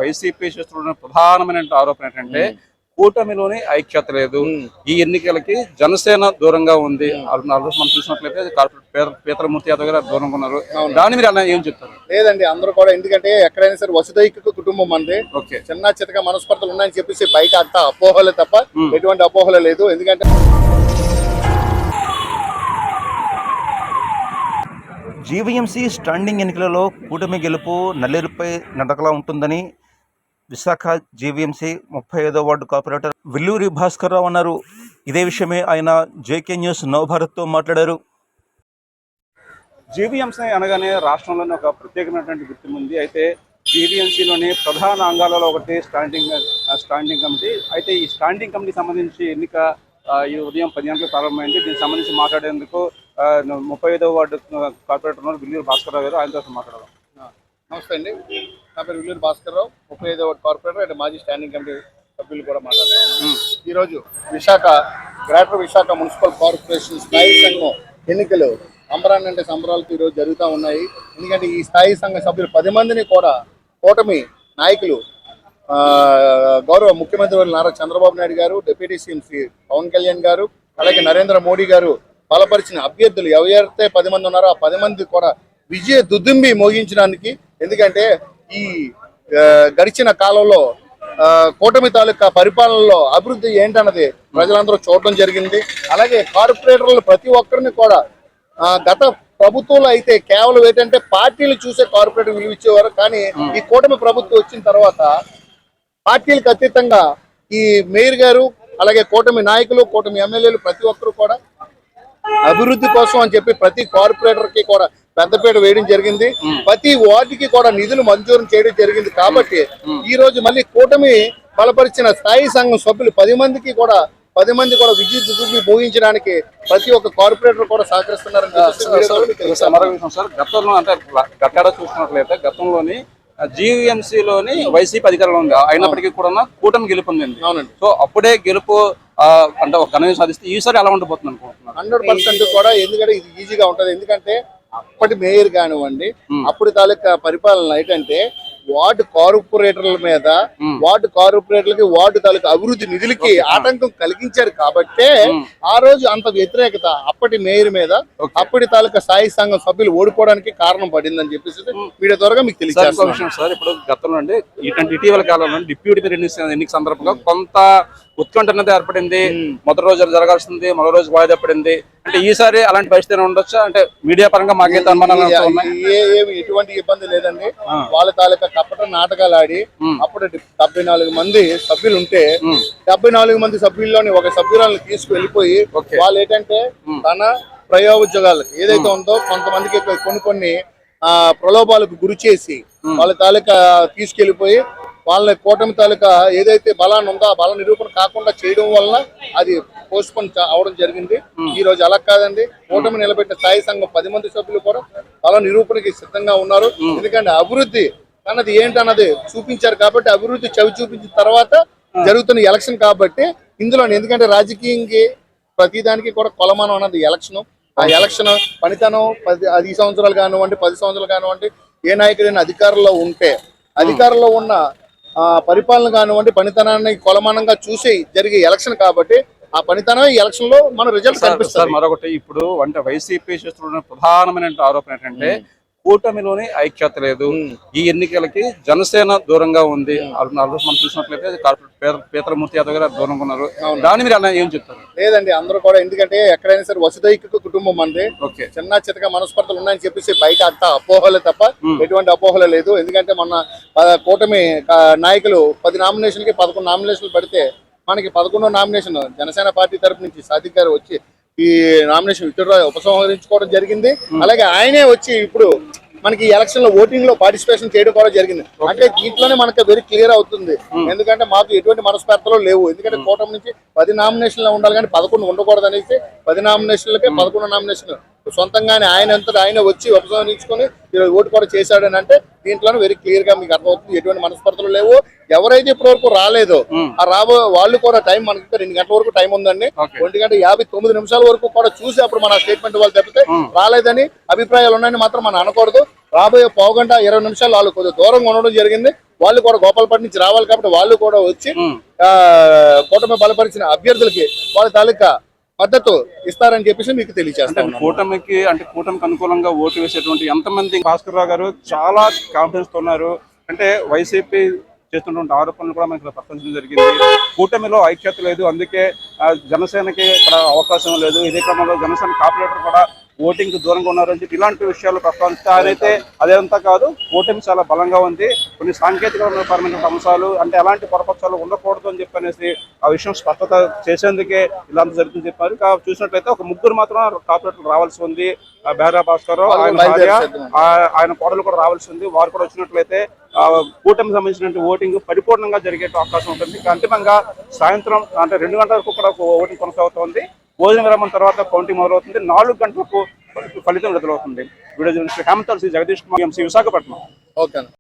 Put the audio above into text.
YCP చేస్తున్న ప్రధానమైన ఆరోపణ ఏంటంటే కూటమిలోని ఐక్యత లేదు. ఈ ఎన్నికలకి జనసేన దూరంగా ఉంది. మనం చూసినట్లయితే పీతలమూర్తి యాదవ్ గారు దూరంగా ఉన్నారు. దాని మీరు అలా ఏం చెప్తారు? లేదండి, అందరూ కూడా ఎందుకంటే ఎక్కడైనా సరే వసుదైక కుటుంబం అంది చిన్న చితక మనస్పర్ధలు ఉన్నాయని చెప్పేసి బయట అంతా అపోహలే తప్ప ఎటువంటి అపోహలు లేదు. ఎందుకంటే జీవీఎంసీ స్టాండింగ్ ఎన్నికలలో కూటమి గెలుపు నల్లేరుపై నడకలా ఉంటుందని విశాఖ జీవీఎంసీ 35వ వార్డు కార్పొరేటర్ విల్లూరి భాస్కర్ రావు అన్నారు. ఇదే విషయమే ఆయన జేకే న్యూస్ నవభారత్తో మాట్లాడారు. జీవీఎంసీ అనగానే రాష్ట్రంలోనే ఒక ప్రత్యేకమైనటువంటి గుర్తింపు ఉంది. అయితే జీవీఎంసీలోని ప్రధాన అంగాలలో ఒకటి స్టాండింగ్ కమిటీ. అయితే ఈ స్టాండింగ్ కమిటీకి సంబంధించి ఎన్నిక ఈ ఉదయం 10 గంటలకు ప్రారంభమైంది. దీనికి సంబంధించి మాట్లాడేందుకు 35వ వార్డు కార్పొరేటర్ విల్లూరి భాస్కర్ రావు గారు, ఆయనతో మాట్లాడదాం. నమస్తే అండి, నా పేరు విల్లూరి భాస్కర్ రావు, 35వ వార్డు కార్పొరేటర్ అండ్ మాజీ స్టాండింగ్ కమిటీ సభ్యులు కూడా మాట్లాడుతున్నాను. ఈరోజు గ్రేటర్ విశాఖ మున్సిపల్ కార్పొరేషన్ స్థాయి సంఘం ఎన్నికలు సంబరాన్ని అంటే సంబరాలతో ఈరోజు జరుగుతూ ఉన్నాయి. ఎందుకంటే ఈ స్థాయి సంఘ సభ్యులు 10 మందిని కూడా కూటమి నాయకులు గౌరవ ముఖ్యమంత్రి నారా చంద్రబాబు నాయుడు గారు, డిప్యూటీ సీఎం శ్రీ పవన్ కళ్యాణ్ గారు, అలాగే నరేంద్ర మోడీ గారు బలపరిచిన అభ్యర్థులు ఎవరైతే 10 మంది ఉన్నారో ఆ 10 మంది కూడా విజయ దుద్దుంబి మోగించడానికి. ఎందుకంటే ఈ గడిచిన కాలంలో కూటమి తాలూకా పరిపాలనలో అభివృద్ధి ఏంటన్నది ప్రజలందరూ చూడటం జరిగింది. అలాగే కార్పొరేటర్లు ప్రతి ఒక్కరిని కూడా గత ప్రభుత్వంలో అయితే కేవలం ఏంటంటే పార్టీలు చూసే కార్పొరేటర్ విలువ ఇచ్చేవారు. కానీ ఈ కూటమి ప్రభుత్వం వచ్చిన తర్వాత పార్టీలకు అతీతంగా ఈ మేయర్ గారు, అలాగే కూటమి నాయకులు, కూటమి ఎమ్మెల్యేలు ప్రతి ఒక్కరు కూడా అభివృద్ధి కోసం అని చెప్పి ప్రతి కార్పొరేటర్ కి కూడా పెద్దపీట వేయడం జరిగింది. ప్రతి వార్డుకి కూడా నిధులు మంజూరు చేయడం జరిగింది. కాబట్టి ఈ రోజు మళ్ళీ కూటమి బలపరిచిన స్థాయి సంఘం సభ్యులు 10 మంది కూడా విద్యుత్ దుర్బి భోగించడానికి ప్రతి ఒక్క కార్పొరేటర్ కూడా సహకరిస్తున్నారని గతంలో అంటే గట్టాడ చూసినట్లయితే గతంలోని జీవీఎంసీలోని వైసీపీ అధికారంలో ఉంది. అయినప్పటికీ కూడా కూటమి గెలుపొందింది. అవునండి. సో అప్పుడే గెలుపు అంటే ఒక ఘనంగా సాధిస్తే ఈసారి ఎలా ఉండబోతుంది అనుకుంటున్నాను? 100% కూడా. ఎందుకంటే ఇది ఈజీగా ఉంటది. ఎందుకంటే అప్పటి మేయర్ కానివ్వండి, అప్పుడు తాలూకా పరిపాలన ఏంటంటే వార్డు కార్పొరేటర్ల మీద, వార్డు కార్పొరేటర్లకి వార్డు తాలూకా అభివృద్ధి నిధులకి ఆటంకం కలిగించారు. కాబట్టే ఆ రోజు అంత వ్యతిరేకత అప్పటి మేయర్ మీద, అప్పటి తాలూకా స్థాయి సంఘం సభ్యులు ఓడిపోవడానికి కారణం పడిందని చెప్పేసి మీడియా ద్వారా మీకు తెలియజేస్తాను. సార్, ఇప్పుడు గతంలో అండి ఇటీవల కాలంలో డిప్యూటీ ఎన్నిక సందర్భంగా కొంత ఉత్కంఠ అనేది ఏర్పడింది. మొదటి రోజు జరగాల్సింది మరో రోజు వాయిదా పడింది. అంటే ఈసారి అలాంటి పరిస్థితి ఉండొచ్చా? అంటే మీడియా పరంగా మాకైతే ఏమి ఎటువంటి ఇబ్బంది లేదండి. వాళ్ళ తాలూకా కపట నాటకాలు ఆడి అప్పుడు 74 మంది సభ్యులు ఉంటే 74 మంది సభ్యుల్లోని ఒక సభ్యురాలను తీసుకువెళ్ళిపోయి వాళ్ళు ఏంటంటే తన ప్రయోజనాలకు ఏదైతే ఉందో కొంతమందికి కొన్ని ప్రలోభాలకు గురి చేసి వాళ్ళ తాలూకా తీసుకెళ్లిపోయి వాళ్ళ కూటమి తాలూకా ఏదైతే బలాన్ని ఉందో ఆ బల నిరూపణ కాకుండా చేయడం వలన అది పోస్ట్ పోన్ అవడం జరిగింది. ఈ రోజు అలా కాదండి, కూటమి నిలబెట్టిన స్థాయి సంఘం 10 మంది సభ్యులు కూడా బల నిరూపణకి సిద్ధంగా ఉన్నారు. ఎందుకంటే అభివృద్ధి అన్నది ఏంటన్నది చూపించారు. కాబట్టి అభివృద్ధి చవి చూపించిన తర్వాత జరుగుతున్న ఎలక్షన్ కాబట్టి ఇందులో ఎందుకంటే రాజకీయంకి ప్రతిదానికి కూడా కొలమానం అన్నది ఎలక్షన్. ఆ ఎలక్షన్ పనితనం 10 సంవత్సరాలు కానివ్వండి, 10 సంవత్సరాలు కానివ్వండి, ఏ నాయకుడైనా అధికారంలో ఉంటే అధికారంలో ఉన్న పరిపాలన కానివ్వండి పనితనాన్ని కొలమానంగా చూసి జరిగే ఎలక్షన్ కాబట్టి ఆ పనితనం ఈ ఎలక్షన్ లో మన రిజల్ట్ కనిపిస్తారు. మరొకటి ఇప్పుడు అంటే వైసీపీ చేస్తున్న ప్రధానమైన ఆరోపణ ఏంటంటే కూటమిలోని ఐక్యత లేదు. ఈ ఎన్నికలకి జనసేన దూరంగా ఉంది. మనం చూసినట్లయితే పీతలమూర్తి యాదవ్ గారు దూరంగా ఉన్నారు. దాని మీరు అలా ఏం చెప్తారు? లేదండి, అందరూ కూడా ఎందుకంటే ఎక్కడైనా సరే వసుదైక కుటుంబం అంది చిన్న చితక మనస్పర్ధలు ఉన్నాయని చెప్పేసి బయట అంతా అపోహలే తప్ప ఎటువంటి అపోహలు లేదు. ఎందుకంటే మొన్న కూటమి నాయకులు 10 నామినేషన్లకి 11 నామినేషన్లు పడితే మనకి 11వ నామినేషన్ జనసేన పార్టీ తరఫు నుంచి సాదిక్ గారు వచ్చి ఈ నామినేషన్ ఉపసంహరించుకోవడం జరిగింది. అలాగే ఆయనే వచ్చి ఇప్పుడు మనకి ఎలక్షన్ లో ఓటింగ్ లో పార్టిసిపేషన్ చేయడం కూడా జరిగింది. అంటే దీంట్లోనే మనకు వెరీ క్లియర్ అవుతుంది. ఎందుకంటే మాకు ఎటువంటి మనస్పర్ధలు లేవు. ఎందుకంటే కూటమి నుంచి 10 నామినేషన్లు ఉండాలి కానీ 11 ఉండకూడదు అనేసి 10 నామినేషన్లకే 11 నామినేషన్లు సొంతంగానే ఆయన అంతటా ఆయన వచ్చి ఉపసంహరించుకొని ఓటు కూడా చేశాడని అంటే దీంట్లోనే వెరీ క్లియర్ గా మీకు అర్థమవుతుంది. ఎటువంటి మనస్పర్ధలు లేవు. ఎవరైతే ఇప్పటి వరకు రాలేదో ఆ వాళ్ళు కూడా టైం మనకి 2 గంటల వరకు టైం ఉందండి. 1:59 నిమిషాల వరకు కూడా చూసి అప్పుడు మన స్టేట్మెంట్ వాళ్ళు తప్పితే రాలేదని అభిప్రాయాలు ఉన్నాయని మాత్రం మనం అనకూడదు. రాబోయే 1:20 నిమిషాలు వాళ్ళు కొద్దిగా దూరంగా ఉండడం జరిగింది. వాళ్ళు కూడా గోపాలపట్నం నుంచి రావాలి కాబట్టి వాళ్ళు కూడా వచ్చి కూటమి బలపరిచిన అభ్యర్థులకి వాళ్ళ తాలూకా మద్దతు ఇస్తారని చెప్పేసి మీకు తెలియజేస్తాం. కూటమికి అనుకూలంగా ఓటు వేసేటువంటి ఎంతమంది భాస్కర్ రావు గారు చాలా కాన్ఫిడెన్స్ తో ఉన్నారు. అంటే వైసీపీ చేస్తున్నటువంటి ఆరోపణలు కూడా మనకి ప్రశ్నించడం జరిగింది. కూటమిలో ఐక్యత లేదు, అందుకే జనసేనకి ఇక్కడ అవకాశం లేదు. ఇదే క్రమంలో జనసేన కార్పొరేటర్ కూడా ఓటింగ్ దూరంగా ఉన్నారు అని చెప్పి ఇలాంటి విషయాలు ప్రస్తావిస్తే ఆయనైతే అదేంతా కాదు, కూటమి చాలా బలంగా ఉంది, కొన్ని సాంకేతికపరమైన అంశాలు అంటే ఎలాంటి పొరపక్షాలు ఉండకూడదు అని చెప్పనేసి ఆ విషయం స్పష్టత చేసేందుకే ఇలాంటి జరుగుతుందని చెప్పారు. చూసినట్లయితే ఒక ముగ్గురు మాత్రం కార్పొరేటర్ రావాల్సి ఉంది. బేరా భాస్కర్ రావు, ఆయన భార్య, ఆయన కోడలు కూడా రావాల్సి ఉంది. వారు కూడా వచ్చినట్లయితే కూటమికి సంబంధించిన ఓటింగ్ పరిపూర్ణంగా జరిగే అవకాశం ఉంటుంది. అంతిమంగా సాయంత్రం అంటే 2 గంటల వరకు కూడా ఓటింగ్ కొనసాగుతోంది. భోజన విరామం తర్వాత కౌంటింగ్ మొదలవుతుంది. 4 గంటలకు ఫలితం విడుదలవుతుంది. Video journalist Hemanth Jagadish Kumar, Visakhapatnam. Okay.